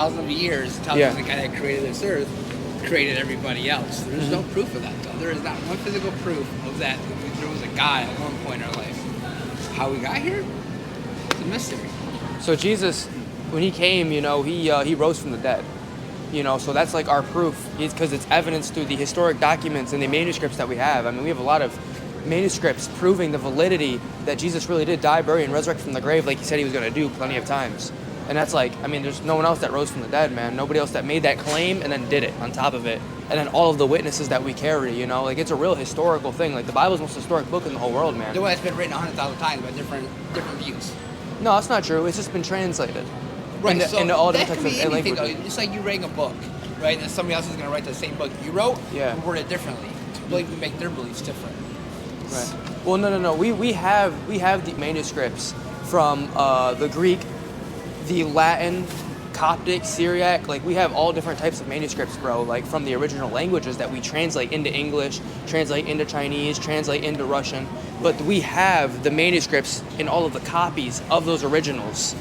thousands of years telling us the guy that created this earth created everybody else. There's no proof of that, though. There is not one physical proof of that there was a God at one point in our life. How we got here? It's a mystery. So Jesus, when he came, he rose from the dead. So that's like our proof, because it's evidence through the historic documents and the manuscripts that we have. I mean, we have a lot of manuscripts proving the validity that Jesus really did die, bury, and resurrect from the grave like he said he was going to do plenty of times. And that's there's no one else that rose from the dead, man. Nobody else that made that claim and then did it on top of it. And then all of the witnesses that we carry, it's a real historical thing. Like, the Bible's the most historic book in the whole world, man. The way it's been written 100,000 times by different views. No, that's not true. It's just been translated. Right, into all that different could be anything, languages. though. Just like you writing a book, right? And then somebody else is going to write the same book you wrote, and word it differently to completely make their beliefs different. Right. Well, no. We have the manuscripts from the Greek, the Latin, Coptic, Syriac. Like, we have all different types of manuscripts, bro. Like, from the original languages that we translate into English, translate into Chinese, translate into Russian. But we have the manuscripts in all of the copies of those originals.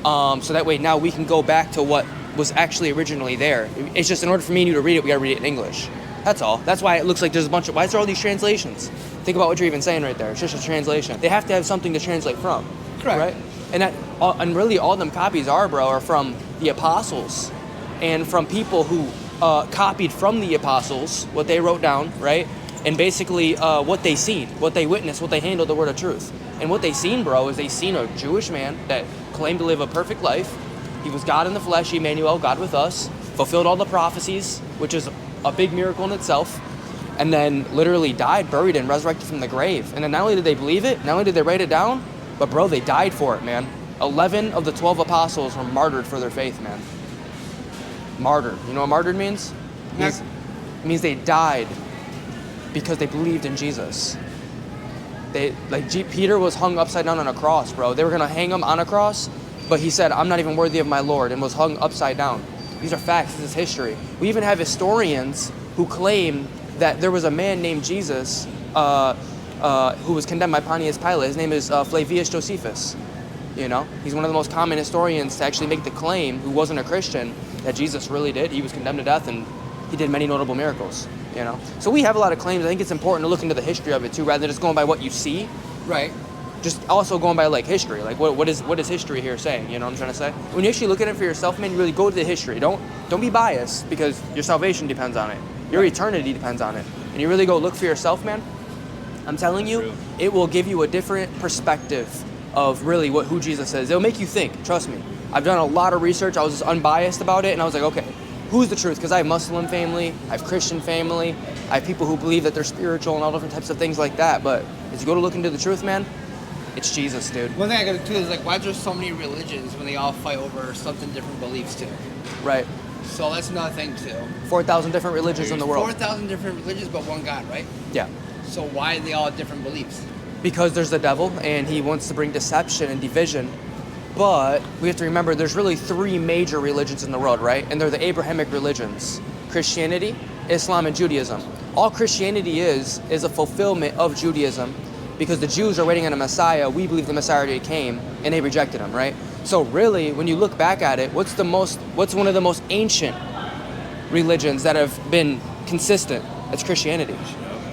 So that way now we can go back to what was actually originally there. It's just, in order for me and you to read it, we gotta read it in English. That's all. That's why it looks like there's why is there all these translations? Think about what you're even saying right there. It's just a translation. They have to have something to translate from. Correct. Right? And really all them copies are from the apostles and from people who copied from the apostles what they wrote down, right? And basically what they seen, what they witnessed, what they handled the word of truth. And what they seen, bro, is they seen a Jewish man that claimed to live a perfect life. He was God in the flesh, Emmanuel, God with us, fulfilled all the prophecies, which is a big miracle in itself, and then literally died, buried, and resurrected from the grave. And then not only did they believe it, not only did they write it down, but, bro, they died for it, man. 11 of the 12 apostles were martyred for their faith, man. Martyred. You know what martyred means? It means they died because they believed in Jesus. Peter was hung upside down on a cross, bro. They were going to hang him on a cross, but he said, I'm not even worthy of my Lord, and was hung upside down. These are facts. This is history. We even have historians who claim that there was a man named Jesus who was condemned by Pontius Pilate. His name is Flavius Josephus. He's one of the most common historians to actually make the claim, who wasn't a Christian, that Jesus really did. He was condemned to death, and he did many notable miracles. So we have a lot of claims. I think it's important to look into the history of it too, rather than just going by what you see. Right. Just also going by history. What is history here saying? You know what I'm trying to say? When you actually look at it for yourself, man, you really go to the history. Don't be biased, because your salvation depends on it. Your eternity depends on it. And you really go look for yourself, man. I'm telling you, it will give you a different perspective of really who Jesus is. It'll make you think. Trust me. I've done a lot of research. I was just unbiased about it, and I was like, okay, who's the truth? Because I have Muslim family, I have Christian family, I have people who believe that they're spiritual and all different types of things like that. But as you go to look into the truth, man, it's Jesus, dude. One thing I got to do is why is there so many religions when they all fight over something different beliefs too? Right. So that's another thing too. 4,000 different religions in the world. 4,000 different religions, but one God, right? Yeah. So why are they all different beliefs? Because there's the devil, and he wants to bring deception and division. But we have to remember there's really 3 major religions in the world, right? And they're the Abrahamic religions: Christianity, Islam, and Judaism. All Christianity is a fulfillment of Judaism, because the Jews are waiting on a Messiah. We believe the Messiah already came, and they rejected him, right? So really, when you look back at it, what's one of the most ancient religions that have been consistent? It's Christianity.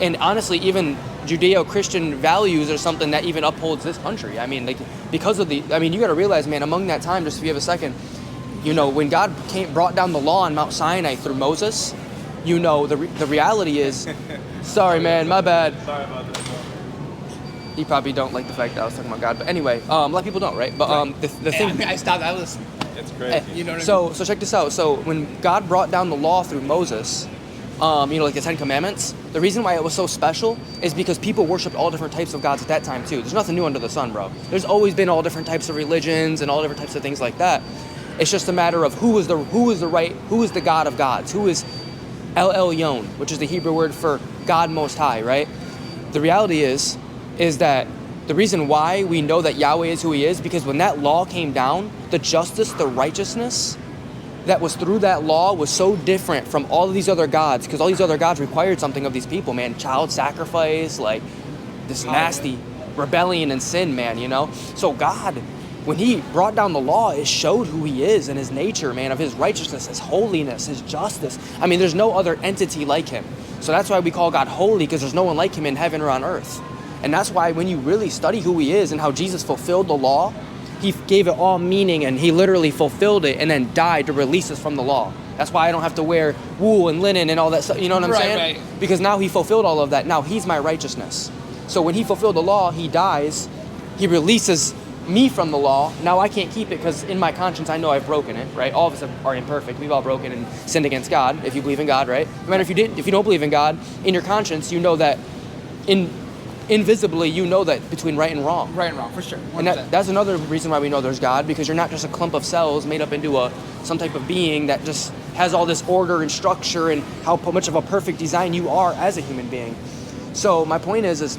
And honestly, even Judeo-Christian values are something that even upholds this country. I mean, because of you got to realize, man, among that time, just if you have a second, when God brought down the law on Mount Sinai through Moses, the reality is, sorry, man, my bad. Sorry about that. You probably don't like the fact that I was talking about God, but ananyway, a lot of people don't, right? But the thing, I stopped. I listened. It's crazy. You know what I mean? So check this out. So when God brought down the law through Moses, like the 10 Commandments, the reason why it was so special is because people worshipped all different types of gods at that time too. There's nothing new under the sun, bro. There's always been all different types of religions and all different types of things like that. It's just a matter of who is the God of gods, who is El Elyon, which is the Hebrew word for God Most High, right? The reality is that the reason why we know that Yahweh is who he is, because when that law came down, the justice, the righteousness that was through that law was so different from all of these other gods, because all these other gods required something of these people, man. Child sacrifice, this nasty rebellion and sin, man, So God when he brought down the law, it showed who he is and his nature, man, of his righteousness, his holiness, his justice. I mean, there's no other entity like him. So that's why we call God holy, because there's no one like him in heaven or on earth. And that's why when you really study who he is and how Jesus fulfilled the law, he gave it all meaning, and he literally fulfilled it and then died to release us from the law. That's why I don't have to wear wool and linen and all that stuff. You know what I'm saying? Right. Because now he fulfilled all of that. Now he's my righteousness. So when he fulfilled the law, he dies. He releases me from the law. Now I can't keep it because in my conscience I know I've broken it, right? All of us are imperfect. We've all broken and sinned against God, if you believe in God, right? No matter if you don't believe in God, in your conscience you know that invisibly you know that between right and wrong. Right and wrong, for sure. 100%. And that's another reason why we know there's God, because you're not just a clump of cells made up into some type of being that just has all this order and structure and how much of a perfect design you are as a human being. So my point is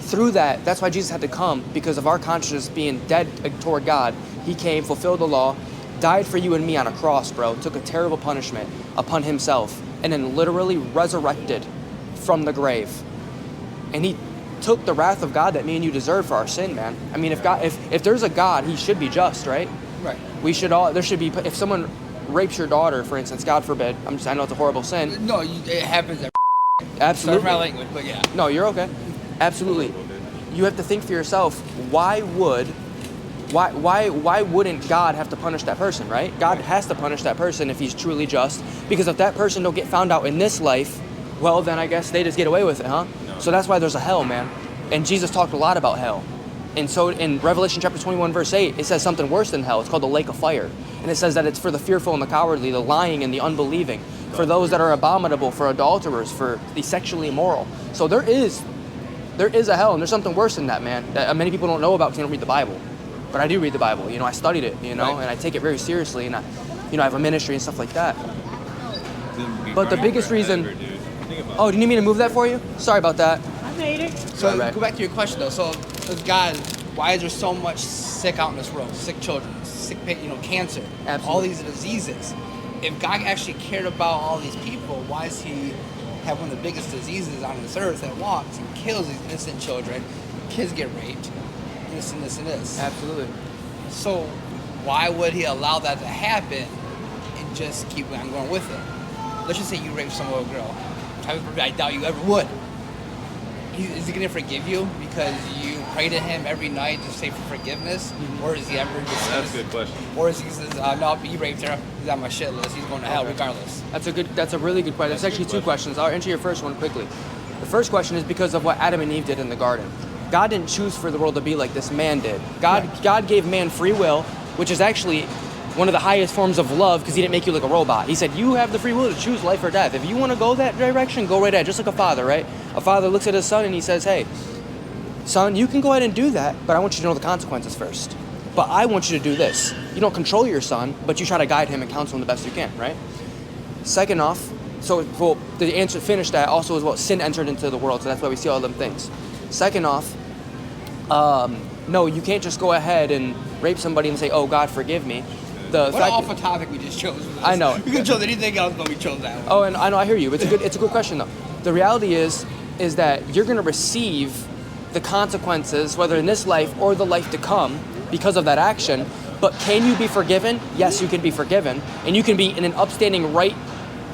through that's why Jesus had to come, because of our conscience being dead toward God. He came, fulfilled the law, died for you and me on a cross, bro, took a terrible punishment upon himself, and then literally resurrected from the grave. And he took the wrath of God that me and you deserve for our sin, man. I mean, if there's a God, he should be just, right? Right. There should be, if someone rapes your daughter, for instance, God forbid, I know it's a horrible sin. No, it happens every Absolutely. Sorry for my language, but yeah. No, you're okay. Absolutely. You have to think for yourself, why wouldn't God have to punish that person, right? God has to punish that person if he's truly just, because if that person don't get found out in this life, well, then I guess they just get away with it, huh? No. So that's why there's a hell, man. And Jesus talked a lot about hell. And so in Revelation chapter 21, verse 8, it says something worse than hell. It's called the lake of fire. And it says that it's for the fearful and the cowardly, the lying and the unbelieving, for those that are abominable, for adulterers, for the sexually immoral. So there is a hell, and there's something worse than that, man, that many people don't know about because they don't read the Bible. But I do read the Bible. I studied it, and I take it very seriously, and I have a ministry and stuff like that. But the biggest reason... Oh, do you need me to move that for you? Sorry about that. I made it. So go back to your question though. So, God, why is there so much sick out in this world? Sick children, sick, cancer, Absolutely. all these diseases. If God actually cared about all these people, why does he have one of the biggest diseases on this earth that walks and kills these innocent children? Kids get raped, this and this and this. Absolutely. So why would he allow that to happen and just keep on going with it? Let's just say you raped some little girl. I doubt you ever would. Is he going to forgive you because you pray to him every night to say for forgiveness? Mm-hmm. Or is he ever just... That's a good question. Or is he says, no, he raped her. He's on my shit list. He's going to hell regardless. That's a really good question. That's actually two questions. I'll answer your first one quickly. The first question is because of what Adam and Eve did in the garden. God didn't choose for the world to be like this. Man did. God gave man free will, which is actually one of the highest forms of love, because he didn't make you like a robot. He said, you have the free will to choose life or death. If you want to go that direction, go right ahead, just like a father, right? A father looks at his son and he says, hey, son, you can go ahead and do that, but I want you to know the consequences first. But I want you to do this. You don't control your son, but you try to guide him and counsel him the best you can, right? Second off, the answer finish that also is what sin entered into the world, so that's why we see all them things. Second off, no, you can't just go ahead and rape somebody and say, oh, God, forgive me. What an awful topic we just chose. I know. We could have chose anything else, but we chose that one. Oh, and I know, I hear you. It's a good question, though. The reality is that you're going to receive the consequences, whether in this life or the life to come, because of that action. But can you be forgiven? Yes, you can be forgiven. And you can be in an upstanding right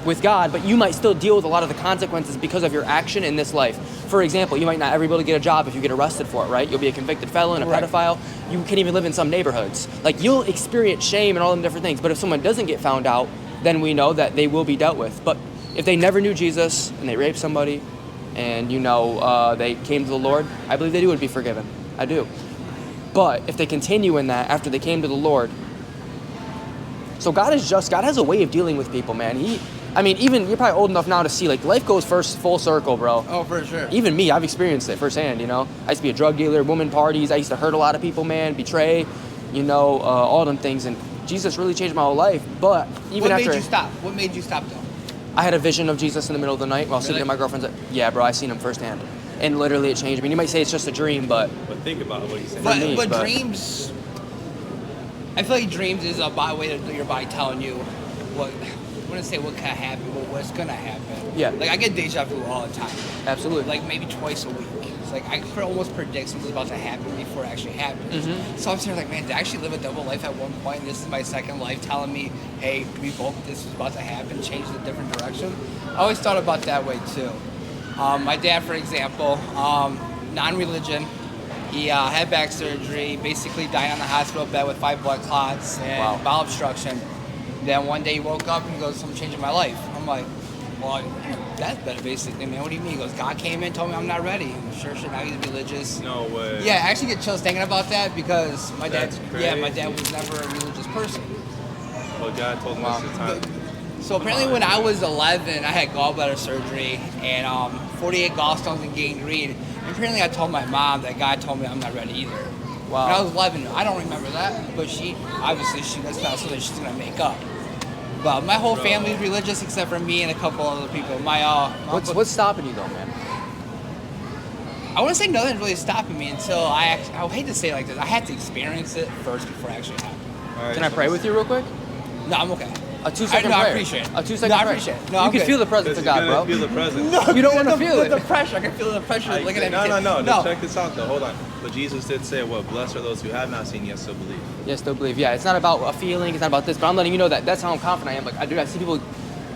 with God, but you might still deal with a lot of the consequences because of your action in this life. For example, you might not ever be able to get a job if you get arrested for it, right? You'll be a convicted felon, a pedophile. You can't even live in some neighborhoods. Like, you'll experience shame and all them different things. But if someone doesn't get found out, then we know that they will be dealt with. But if they never knew Jesus and they raped somebody and, they came to the Lord, I believe they would be forgiven. I do. But if they continue in that after they came to the Lord, so God is just, God has a way of dealing with people, man. Even you're probably old enough now to see, like, life goes first full circle, bro. Oh, for sure. Even me, I've experienced it firsthand, I used to be a drug dealer, woman parties. I used to hurt a lot of people, man, betray, all them things. And Jesus really changed my whole life. But even What made you stop, though? I had a vision of Jesus in the middle of the night while sleeping at my girlfriend's. Yeah, bro, I seen him firsthand. And literally it changed me. You might say it's just a dream, but think about what you said. But dreams, I feel like dreams is a way of your body telling you what, I wouldn't say what can happen, but what's going to happen. Yeah. Like, I get deja vu all the time. Absolutely. Like, maybe twice a week. like I could almost predict something's about to happen before it actually happens. So I'm sitting there like, man, did I actually live a double life at one point? And this is my second life telling me, hey, this was about to happen, change in a different direction. I always thought about that way too. My dad, for example, non-religion. He had back surgery, basically died on the hospital bed with 5 blood clots and bowel obstruction. Then one day he woke up and he goes, something changed my life. I'm like, well, that's better basically, man. What do you mean? He goes, God came in, told me I'm not ready. Sure, now he's religious. No way. Yeah, I actually get chills thinking about that because my dad crazy. was never a religious person. Well, God told him this time. So apparently when I was 11, I had gallbladder surgery and 48 gallstones and gangrene. And apparently I told my mom that God told me I'm not ready either. Wow. When I was 11, I don't remember that, but that's not something she's gonna make up. But my whole family is religious except for me and a couple other people. What's stopping you though, man? I wouldn't say nothing's really stopping me until I hate to say it like this. I had to experience it first before it actually happened. Right, Can I pray with you real quick? No, I'm okay. A 2-second No, prayer. I appreciate it. A 2-second No, I prayer. appreciate it. No, you I'm can good. feel the presence of God, bro. Feel the presence. No, You don't want to feel it. The pressure. I can feel the pressure looking at me. No. Check this out though. Hold on. But Jesus did say, "What? Blessed are those who have not seen yet still believe." Yes, still believe. Yeah, it's not about a feeling. It's not about this. But I'm letting you know that that's how confident I am. Like, I see people.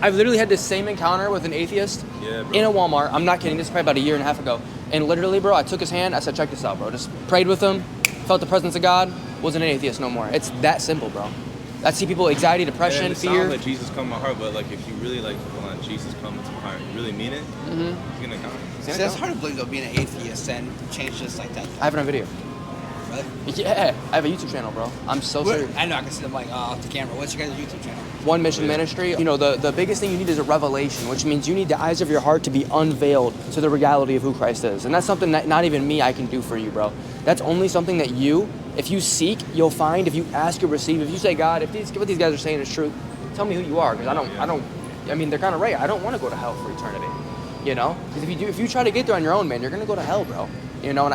I've literally had this same encounter with an atheist in a Walmart. I'm not kidding. This is probably about a year and a half ago. And literally, bro, I took his hand. I said, check this out, bro. Just prayed with him. Felt the presence of God. Wasn't an atheist no more. It's that simple, bro. I see people anxiety, depression, and it fear. sounds like Jesus come in my heart, but like if you really like want Jesus come into my heart, you really mean it, he's gonna come. See, that's hard to believe though, being an atheist and change just like that. I have it on video. Really? Yeah, I have a YouTube channel, bro. I'm so serious. I know, I can see them like off the camera. What's your guys' YouTube channel? One Mission Ministry. You know, the biggest thing you need is a revelation, which means you need the eyes of your heart to be unveiled to the reality of who Christ is. And that's something that not even me I can do for you, bro. That's only something that if you seek, you'll find. If you ask, you'll receive. If you say, God, if what these guys are saying is true, tell me who you are, because I mean, they're kind of right. I don't want to go to hell for eternity, you know? Because if you try to get there on your own, man, you're going to go to hell, bro. You know, and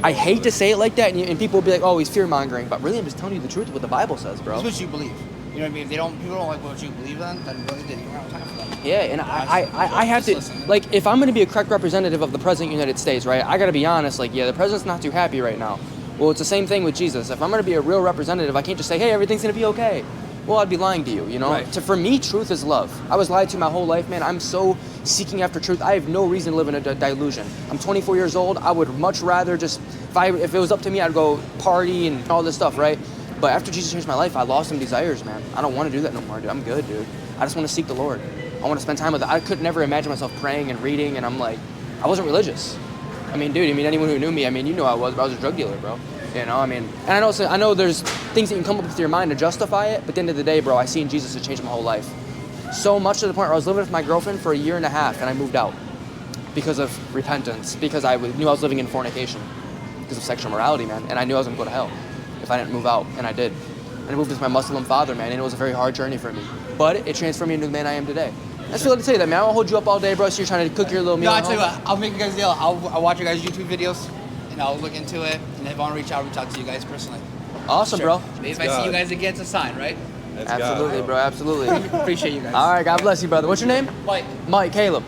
I hate to say it like that, and people will be like, oh, he's fear-mongering. But really, I'm just telling you the truth of what the Bible says, bro. It's what you believe. You know what I mean? If people don't like what you believe in, then really you don't have time for that. Yeah, and I have to, like, if I'm going to be a correct representative of the President of the United States, right, I got to be honest, like, yeah, the President's not too happy right now. Well, it's the same thing with Jesus. If I'm going to be a real representative, I can't just say, hey, everything's going to be okay. Well, I'd be lying to you, you know? Right. For me, truth is love. I was lied to my whole life, man. I'm so seeking after truth. I have no reason to live in a delusion. I'm 24 years old. I would much rather just, if it was up to me, I'd go party and all this stuff, right? But after Jesus changed my life, I lost some desires, man. I don't want to do that no more, dude. I'm good, dude. I just want to seek the Lord. I want to spend time with I could never imagine myself praying and reading, and I'm like, I wasn't religious. I mean, dude, anyone who knew me, you knew I was a drug dealer, bro. You know, and I know there's things that you can come up with your mind to justify it, but at the end of the day, bro, I seen Jesus has changed my whole life. So much to the point where I was living with my girlfriend for a year and a half, and I moved out because of repentance, because I knew I was living in fornication, because of sexual morality, man, and I knew I was going to go to hell if I didn't move out, and I did. And I moved with my Muslim father, man, and it was a very hard journey for me. But it transformed me into the man I am today. I just feel to tell you that, man. I won't hold you up all day, bro, so you're trying to cook your little meal. No, I'll tell you what, I'll make you guys a deal. I'll watch your guys' YouTube videos, and I'll look into it, and if I want to reach out to you guys personally. Awesome, Sure. bro. Maybe if I see you guys again, it's a sign, right? That's Absolutely, God, bro, absolutely. Appreciate you guys. All right, God bless you, brother. What's your name? Mike. Mike, Caleb.